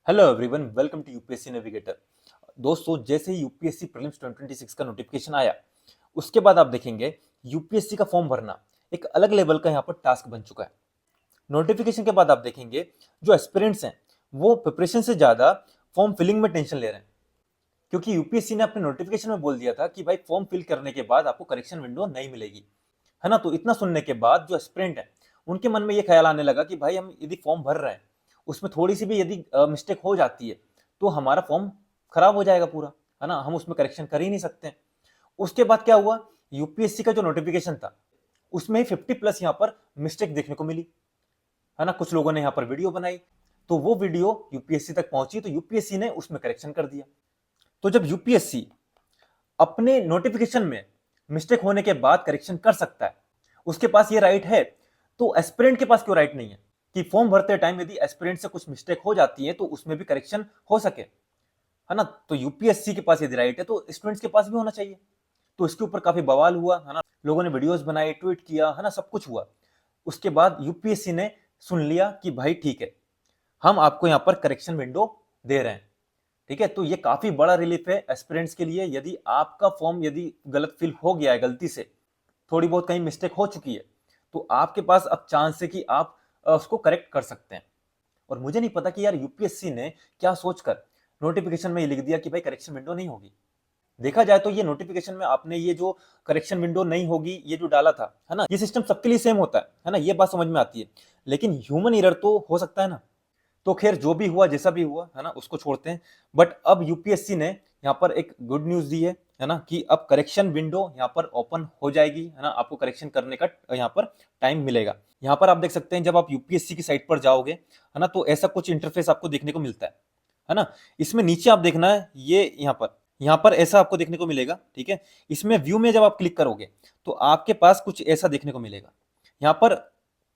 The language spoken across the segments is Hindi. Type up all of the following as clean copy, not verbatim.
Hello everyone, welcome to UPSC Navigator. दोस्तों, जैसे ही यूपीएससी प्रीलिम्स 2026 का नोटिफिकेशन आया, उसके बाद आप देखेंगे यूपीएससी का फॉर्म भरना एक अलग लेवल का यहाँ पर टास्क बन चुका है। नोटिफिकेशन के बाद आप देखेंगे जो एस्पिरेंट्स हैं वो प्रिपरेशन से ज्यादा फॉर्म फिलिंग में टेंशन ले रहे हैं, क्योंकि यूपीएससी ने अपने नोटिफिकेशन में बोल दिया था कि भाई फॉर्म फिल करने के बाद आपको करेक्शन विंडो नहीं मिलेगी, है ना। तो इतना सुनने के बाद जो एस्पिरेंट है उनके मन में ये ख्याल आने लगा कि भाई हम यदि फॉर्म भर रहे हैं, उसमें थोड़ी सी भी यदि मिस्टेक हो जाती है तो हमारा फॉर्म खराब हो जाएगा पूरा, है ना। हम उसमें करेक्शन कर ही नहीं सकते। उसके बाद क्या हुआ, यूपीएससी का जो नोटिफिकेशन था उसमें ही 50+ यहाँ पर मिस्टेक देखने को मिली, है ना। कुछ लोगों ने यहाँ पर वीडियो बनाई, तो वो वीडियो यूपीएससी तक पहुंची तो यूपीएससी ने उसमें करेक्शन कर दिया। तो जब यूपीएससी अपने नोटिफिकेशन में मिस्टेक होने के बाद करेक्शन कर सकता है, उसके पास ये राइट है, तो एस्पिरेंट के पास क्यों राइट नहीं है कि फॉर्म भरते टाइम यदि एस्पिरेंट से कुछ मिस्टेक हो जाती है तो उसमें भी करेक्शन हो सके, है ना। तो यूपीएससी के पास यदि राइट है तो स्टूडेंट्स के पास भी होना चाहिए। तो इसके ऊपर काफी बवाल हुआ, है ना। लोगों ने वीडियोस बनाए, ट्वीट किया, है ना, सब कुछ हुआ। उसके बाद यूपीएससी ने सुन लिया कि भाई ठीक है, हम आपको यहाँ पर करेक्शन विंडो दे रहे हैं। ठीक है, तो ये काफी बड़ा रिलीफ है एस्पिरेंट्स के लिए। यदि आपका फॉर्म यदि गलत फिल हो गया है, गलती से थोड़ी बहुत कहीं मिस्टेक हो चुकी है, तो आपके पास अब चांस है कि आप उसको करेक्ट कर सकते हैं। और मुझे नहीं पता कि यार यूपीएससी ने क्या सोचकर नोटिफिकेशन में ये लिख दिया कि भाई करेक्शन विंडो नहीं होगी। देखा जाए तो ये नोटिफिकेशन में आपने ये जो करेक्शन विंडो नहीं होगी ये जो डाला था, है ना, ये सिस्टम सबके लिए सेम होता है ना, ये बात समझ में आती है। लेकिन ह्यूमन एरर तो हो सकता है ना। तो खैर, जो भी हुआ जैसा भी हुआ, है ना, उसको छोड़ते हैं। बट अब यूपीएससी ने यहाँ पर एक गुड न्यूज दी है ना, कि अब करेक्शन विंडो यहाँ पर ओपन हो जाएगी, है ना। आपको करेक्शन करने का यहाँ पर टाइम मिलेगा। यहाँ पर आप देख सकते हैं, जब आप यूपीएससी की साइट पर जाओगे, है ना, तो ऐसा कुछ इंटरफेस आपको देखने को मिलता है ना। इसमें नीचे आप देखना है, ये यहाँ पर ऐसा आपको देखने को मिलेगा। ठीक है, इसमें व्यू में जब आप क्लिक करोगे तो आपके पास कुछ ऐसा देखने को मिलेगा। यहाँ पर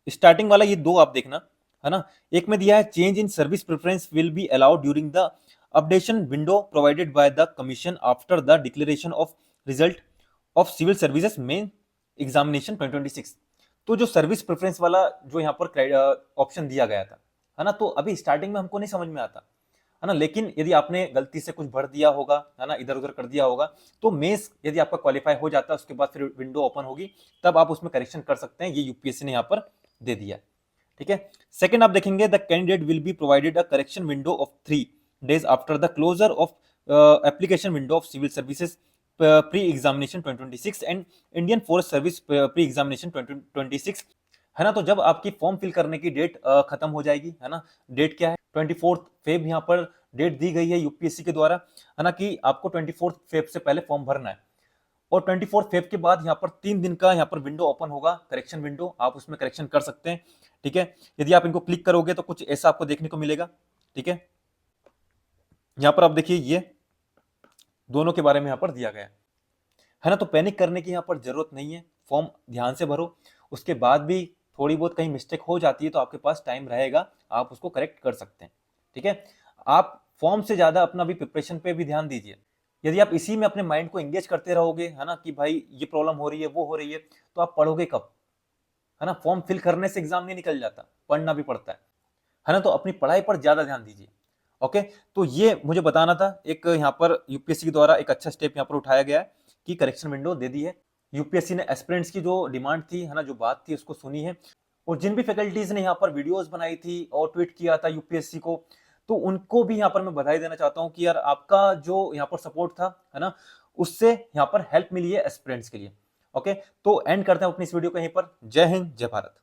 स्टार्टिंग वाला ये दो आप देखना, है ना। एक में दिया है change in service preference will be allowed during the updation window provided by the commission after the declaration of result of civil services main examination 2026। तो जो सर्विस प्रेफरेंस वाला जो यहाँ पर ऑप्शन दिया गया था, है ना, तो अभी स्टार्टिंग में हमको नहीं समझ में आता, है ना। लेकिन यदि आपने गलती से कुछ भर दिया होगा, है ना, इधर उधर कर दिया होगा, तो मेंस यदि आपका क्वालिफाई हो जाता है उसके बाद फिर विंडो ओपन होगी, तब आप उसमें करेक्शन कर सकते हैं। ये यूपीएससी ने यहाँ पर दे दिया। ठीक है, सेकंड आप देखेंगे, the candidate will be provided a correction window of 3 days after the closure of application window of civil services pre examination 2026 and Indian forest service pre examination 2026, है ना। तो जब आपकी फॉर्म फिल करने की डेट खत्म हो जाएगी, है ना, डेट क्या है, 24 फेब यहाँ पर डेट दी गई है यूपीएससी के द्वारा, है ना, कि आपको 24 फेब से पहले फॉर्म भरना है। और 24 फेब के बाद यहाँ पर 3 दिन का यहाँ पर विंडो ओपन होगा, करेक्शन विंडो, आप उसमें करेक्शन कर सकते हैं। ठीक है, यदि आप इनको क्लिक करोगे तो कुछ ऐसा आपको देखने को मिलेगा। ठीक है, यहाँ पर आप देखिए, ये दोनों के बारे में यहाँ पर दिया गया है ना। तो पैनिक करने की यहाँ पर जरूरत नहीं है, फॉर्म ध्यान से भरो। उसके बाद भी थोड़ी बहुत कहीं मिस्टेक हो जाती है तो आपके पास टाइम रहेगा, आप उसको करेक्ट कर सकते हैं। ठीक है, आप फॉर्म से ज्यादा अपना भी प्रिपरेशन पे भी ध्यान दीजिए। यदि आप इसी में अपने माइंड को एंगेज करते रहोगे, है ना, कि भाई ये प्रॉब्लम हो रही है, वो हो रही है, तो आप पढ़ोगे कब, है ना। फॉर्म फिल करने से एग्जाम नहीं निकल जाता, पढ़ना भी पड़ता है ना। तो अपनी पढ़ाई पर ज्यादा ध्यान दीजिए। ओके, तो ये मुझे बताना था, एक यहाँ पर यूपीएससी के द्वारा एक अच्छा स्टेप यहाँ पर उठाया गया है कि करेक्शन विंडो दे दी है। यूपीएससी ने एस्पिरेंट्स की जो डिमांड थी, है ना, जो बात थी, उसको सुनी है। और जिन भी फैकल्टीज ने यहाँ पर वीडियोस बनाई थी और ट्वीट किया था यूपीएससी को, तो उनको भी यहाँ पर मैं बधाई देना चाहता हूँ कि यार आपका जो यहाँ पर सपोर्ट था, है ना, उससे यहाँ पर हेल्प मिली है एस्पिरेंट्स के लिए। ओके, तो एंड करते हैं अपनी इस वीडियो को यहीं पर। जय हिंद, जय भारत।